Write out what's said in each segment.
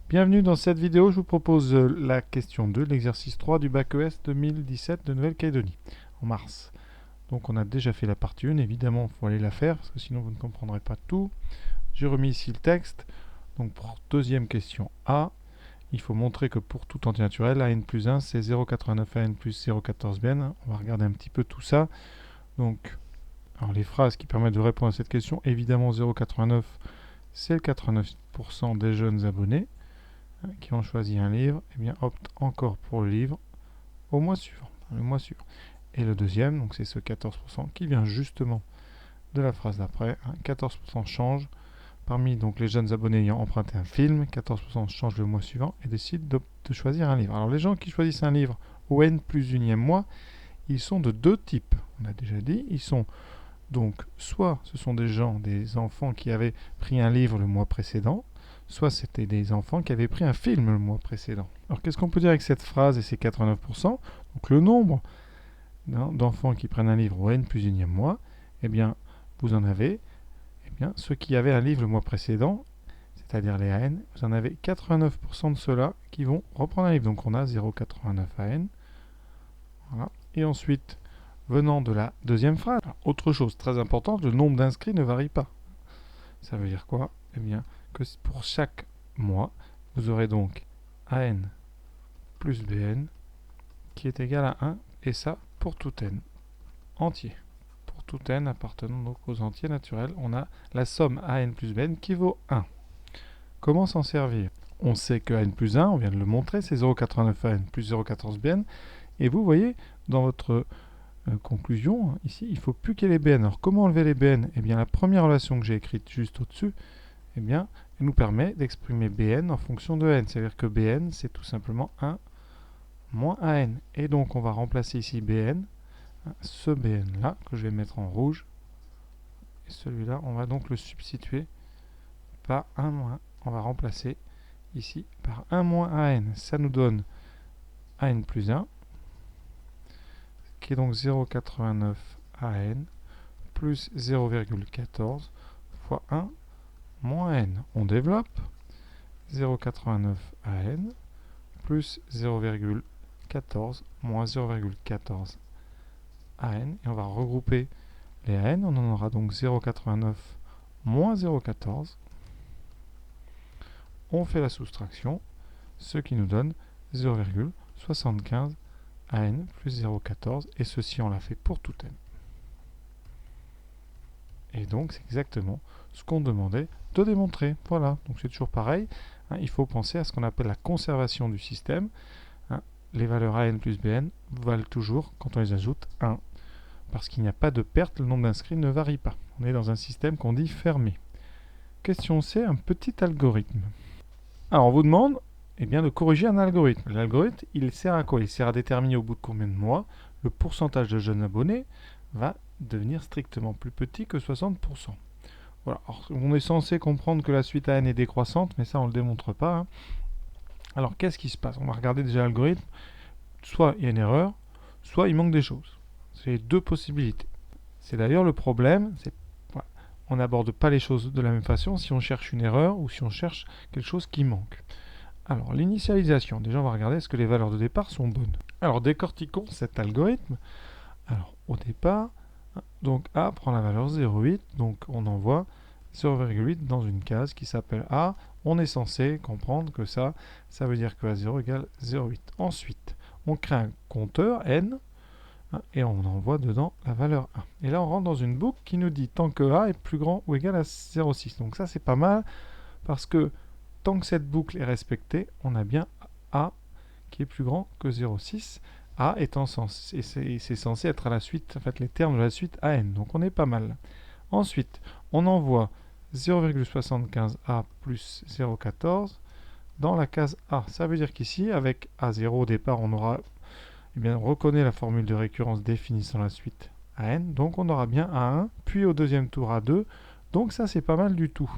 Bienvenue dans cette vidéo, je vous propose la question 2, l'exercice 3 du bac ES 2017 de Nouvelle-Calédonie, en mars. Donc on a déjà fait la partie 1, évidemment il faut aller la faire, parce que sinon vous ne comprendrez pas tout. J'ai remis ici le texte. Donc pour deuxième question A, il faut montrer que pour tout entier naturel, AN plus 1 c'est 0,89 AN plus 0,14 BN. On va regarder un petit peu tout ça. Donc, alors les phrases qui permettent de répondre à cette question, évidemment 0,89 c'est le 89% des jeunes abonnés qui ont choisi un livre, eh bien optent encore pour le livre au mois suivant, le mois suivant. Et le deuxième, donc c'est ce 14% qui vient justement de la phrase d'après. 14% changent parmi donc les jeunes abonnés ayant emprunté un film. 14% changent le mois suivant et décident de choisir un livre. Alors les gens qui choisissent un livre au N plus unième mois, ils sont de deux types. On a déjà dit, ils sont donc soit ce sont des gens, des enfants qui avaient pris un livre le mois précédent, soit c'était des enfants qui avaient pris un film le mois précédent. Alors qu'est-ce qu'on peut dire avec cette phrase et ces 89%? Donc le nombre d'enfants qui prennent un livre au N plus unième mois, eh bien vous en avez, eh bien ceux qui avaient un livre le mois précédent, c'est-à-dire les AN, vous en avez 89% de ceux-là qui vont reprendre un livre. Donc on a 0,89 AN. Voilà. Et ensuite, venant de la deuxième phrase, autre chose très importante, le nombre d'inscrits ne varie pas. Ça veut dire quoi? Eh bien, que pour chaque mois, vous aurez donc AN plus BN qui est égal à 1, et ça pour tout N entier. Pour tout N appartenant donc aux entiers naturels, on a la somme AN plus BN qui vaut 1. Comment s'en servir? On sait que AN plus 1, on vient de le montrer, c'est 0,89 AN plus 0,14 BN, et vous voyez dans votre conclusion, ici, il ne faut plus qu'il y ait les BN. Alors comment enlever les BN? Eh bien la première relation que j'ai écrite juste au-dessus, eh bien, elle nous permet d'exprimer BN en fonction de N. C'est-à-dire que BN, c'est tout simplement 1 moins AN. Et donc, on va remplacer ici BN, ce BN-là, que je vais mettre en rouge. Et celui-là, on va donc le substituer par 1 moins. On va remplacer ici par 1 moins AN. Ça nous donne AN plus 1, qui est donc 0,89 AN plus 0,14 fois 1 moins N. On développe 0,89 AN plus 0,14 moins 0,14 AN. Et on va regrouper les AN. On en aura donc 0,89 moins 0,14. On fait la soustraction, ce qui nous donne 0,75 AN plus 0,14. Et ceci, on l'a fait pour tout N. Et donc, c'est exactement ce qu'on demandait de démontrer. Voilà, donc c'est toujours pareil. Il faut penser à ce qu'on appelle la conservation du système. Les valeurs AN plus BN valent toujours, quand on les ajoute, 1. Parce qu'il n'y a pas de perte, le nombre d'inscrits ne varie pas. On est dans un système qu'on dit fermé. Question C, un petit algorithme. Alors, on vous demande bien, de corriger un algorithme. L'algorithme, il sert à quoi? Il sert à déterminer au bout de combien de mois le pourcentage de jeunes abonnés va devenir strictement plus petit que 60%. Voilà. Alors, on est censé comprendre que la suite AN est décroissante, mais ça on ne le démontre pas. Alors qu'est-ce qui se passe? On va regarder déjà l'algorithme. Soit il y a une erreur, soit il manque des choses. C'est les deux possibilités. C'est d'ailleurs le problème, voilà, on n'aborde pas les choses de la même façon si on cherche une erreur ou si on cherche quelque chose qui manque. Alors l'initialisation, déjà on va regarder est-ce que les valeurs de départ sont bonnes. Alors décortiquons cet algorithme. Alors au départ, donc A prend la valeur 0,8, donc on envoie 0,8 dans une case qui s'appelle A. On est censé comprendre que ça veut dire que A0 égale 0,8. Ensuite, on crée un compteur N et on envoie dedans la valeur 1. Et là, on rentre dans une boucle qui nous dit tant que A est plus grand ou égal à 0,6. Donc ça, c'est pas mal parce que tant que cette boucle est respectée, on a bien A qui est plus grand que 0,6. A étant censé, c'est censé être à la suite, en fait, les termes de la suite AN. Donc on est pas mal. Ensuite, on envoie 0,75A plus 0,14 dans la case A. Ça veut dire qu'ici, avec A0 au départ, on aura, on reconnaît la formule de récurrence définissant la suite AN. Donc on aura bien A1, puis au deuxième tour A2. Donc ça, c'est pas mal du tout.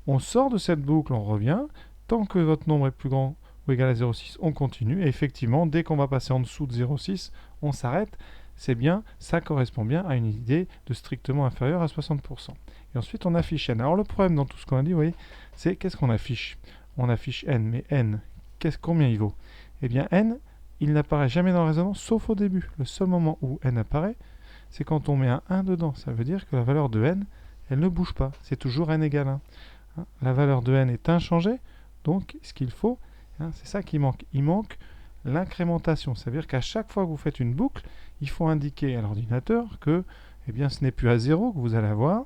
On sort de cette boucle, on revient. Tant que votre nombre est plus grand ou égal à 0,6, on continue. Et effectivement, dès qu'on va passer en dessous de 0,6, on s'arrête. C'est bien, ça correspond bien à une idée de strictement inférieur à 60%. Et ensuite, on affiche n. Alors le problème dans tout ce qu'on a dit, vous voyez, c'est qu'est-ce qu'on affiche? on affiche n, mais n, combien il vaut? Eh bien n, il n'apparaît jamais dans le raisonnement, sauf au début. Le seul moment où n apparaît, c'est quand on met un 1 dedans. Ça veut dire que la valeur de n, elle ne bouge pas. C'est toujours n égale 1. Hein, la valeur de n est inchangée, donc ce qu'il faut, hein, c'est ça qui manque. Il manque l'incrémentation. Ça veut dire qu'à chaque fois que vous faites une boucle, il faut indiquer à l'ordinateur que eh bien, ce n'est plus à 0 que vous allez avoir,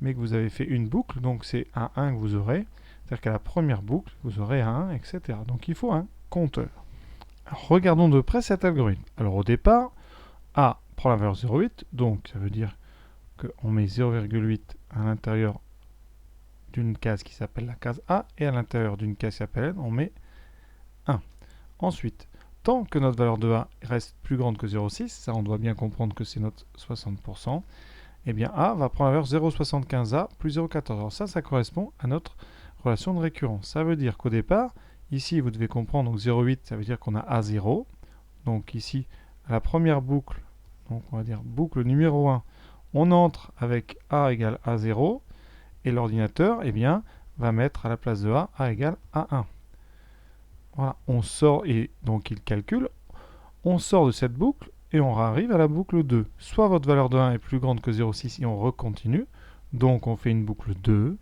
mais que vous avez fait une boucle, donc c'est un 1 que vous aurez. C'est-à-dire qu'à la première boucle, vous aurez un 1, etc. Donc il faut un compteur. Alors, regardons de près cet algorithme. Alors au départ, A prend la valeur 0,8, donc ça veut dire qu'on met 0,8 à l'intérieur d'une case qui s'appelle la case A, et à l'intérieur d'une case qui s'appelle N, on met 1. Ensuite, tant que notre valeur de A reste plus grande que 0,6, ça on doit bien comprendre que c'est notre 60%, eh bien A va prendre la valeur 0,75A plus 0,14. Alors ça correspond à notre relation de récurrence. Ça veut dire qu'au départ, ici vous devez comprendre, donc 0,8, ça veut dire qu'on a A0. Donc ici, à la première boucle, donc on va dire boucle numéro 1, on entre avec A égale A0, et l'ordinateur, eh bien, va mettre à la place de A égale A1. Voilà, on sort, et donc il calcule, on sort de cette boucle, et on arrive à la boucle 2. Soit votre valeur de 1 est plus grande que 0,6 et on recontinue, donc on fait une boucle 2,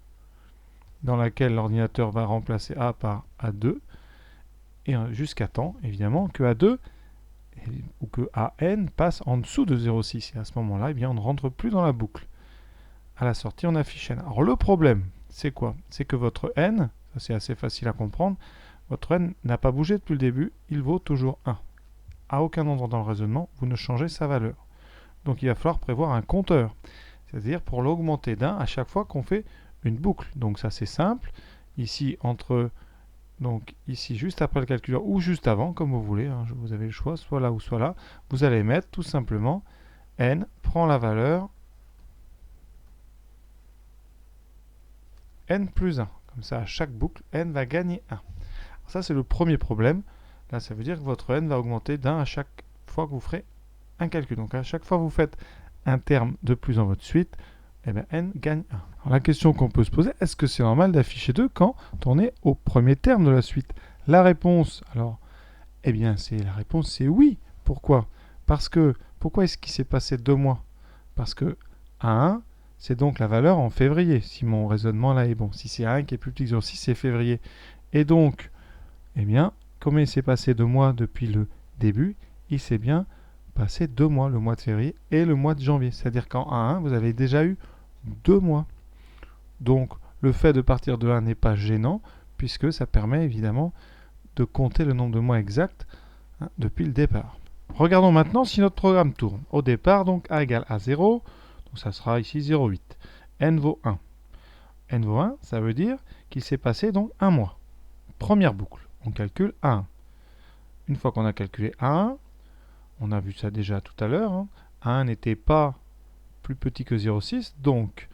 dans laquelle l'ordinateur va remplacer A par A2, et jusqu'à temps, évidemment, que A2 ou que AN passe en dessous de 0,6. Et à ce moment-là, eh bien, on ne rentre plus dans la boucle. À la sortie, on affiche n. Alors le problème, c'est quoi? C'est que votre n, ça c'est assez facile à comprendre, votre n n'a pas bougé depuis le début, il vaut toujours 1. À aucun endroit dans le raisonnement, vous ne changez sa valeur. Donc il va falloir prévoir un compteur, c'est-à-dire pour l'augmenter d'un à chaque fois qu'on fait une boucle. Donc ça c'est simple. Ici, donc ici juste après le calculeur ou juste avant, comme vous voulez, hein, vous avez le choix, soit là ou soit là, vous allez mettre tout simplement n prend la valeur n plus 1. Comme ça, à chaque boucle, n va gagner 1. Alors ça, c'est le premier problème. Là, ça veut dire que votre n va augmenter d'un à chaque fois que vous ferez un calcul. Donc, à chaque fois que vous faites un terme de plus dans votre suite, eh bien, n gagne 1. Alors, la question qu'on peut se poser, est-ce que c'est normal d'afficher 2 quand on est au premier terme de la suite? La réponse, alors, eh bien, la réponse, c'est oui. Pourquoi? Parce que, pourquoi est-ce qu'il s'est passé 2 mois? Parce que A1, c'est donc la valeur en février, si mon raisonnement là est bon. Si c'est A1 qui est plus petit que 0,6, c'est février. Et donc, eh bien, comme il s'est passé 2 mois depuis le début, il s'est bien passé 2 mois, le mois de février et le mois de janvier. C'est-à-dire qu'en A1, vous avez déjà eu 2 mois. Donc, le fait de partir de 1 n'est pas gênant, puisque ça permet évidemment de compter le nombre de mois exact depuis le départ. Regardons maintenant si notre programme tourne. Au départ, donc, A égale A0, donc ça sera ici 0,8. N vaut 1. N vaut 1, ça veut dire qu'il s'est passé donc 1 mois. Première boucle, on calcule A1. Une fois qu'on a calculé A1, on a vu ça déjà tout à l'heure, hein, A1 n'était pas plus petit que 0,6, donc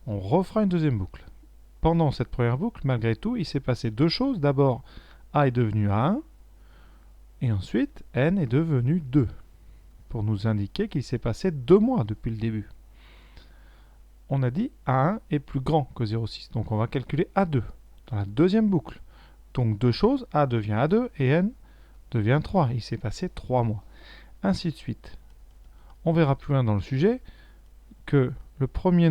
on refera une deuxième boucle. Pendant cette première boucle, malgré tout, il s'est passé deux choses. D'abord, A est devenu A1, et ensuite, N est devenu 2, pour nous indiquer qu'il s'est passé 2 mois depuis le début. On a dit A1 est plus grand que 0,6, donc on va calculer A2 dans la deuxième boucle. Donc deux choses, A devient A2 et N devient 3. Il s'est passé 3 mois. Ainsi de suite. On verra plus loin dans le sujet que le premier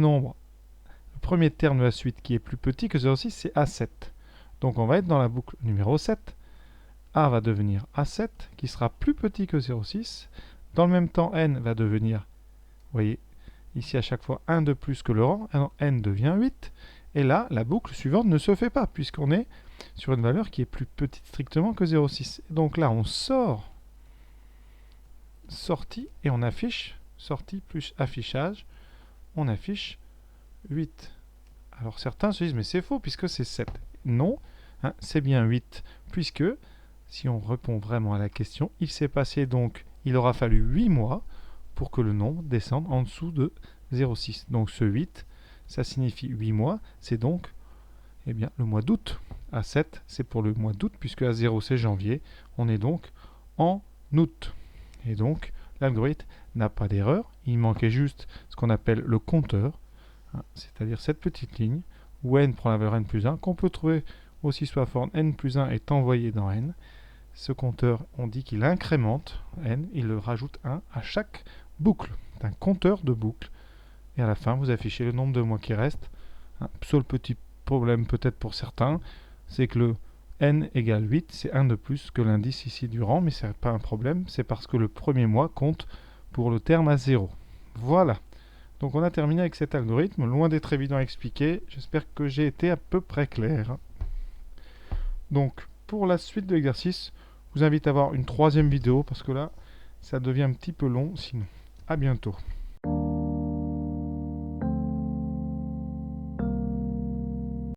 terme de la suite qui est plus petit que 0,6, c'est A7. Donc on va être dans la boucle numéro 7. A va devenir A7, qui sera plus petit que 0,6. Dans le même temps, N va devenir, vous voyez, ici à chaque fois 1 de plus que le rang, N devient 8. Et là, la boucle suivante ne se fait pas, puisqu'on est sur une valeur qui est plus petite strictement que 0,6. Donc là, on sort, sortie, et on affiche, sortie plus affichage, on affiche 8. Alors certains se disent, mais c'est faux, puisque c'est 7. Non, hein, c'est bien 8, puisque, si on répond vraiment à la question, il s'est passé donc, il aura fallu 8 mois pour que le nombre descende en dessous de 0,6. Donc ce 8, ça signifie 8 mois, c'est donc eh bien, le mois d'août. A7, c'est pour le mois d'août, puisque A0, c'est janvier. On est donc en août. Et donc, l'algorithme n'a pas d'erreur. Il manquait juste ce qu'on appelle le compteur, hein, c'est-à-dire cette petite ligne où n prend la valeur n plus 1, qu'on peut trouver aussi soit forme n plus 1 est envoyé dans n. Ce compteur, on dit qu'il incrémente n, il le rajoute 1 à chaque boucle. C'est un compteur de boucles. Et à la fin, vous affichez le nombre de mois qui reste. Un seul petit problème peut-être pour certains, c'est que le n égale 8, c'est 1 de plus que l'indice ici du rang, mais ce n'est pas un problème, c'est parce que le premier mois compte pour le terme à 0. Voilà. Donc on a terminé avec cet algorithme, loin d'être évident à expliquer. J'espère que j'ai été à peu près clair. Donc pour la suite de l'exercice, je vous invite à voir une troisième vidéo, parce que là, ça devient un petit peu long sinon. À bientôt.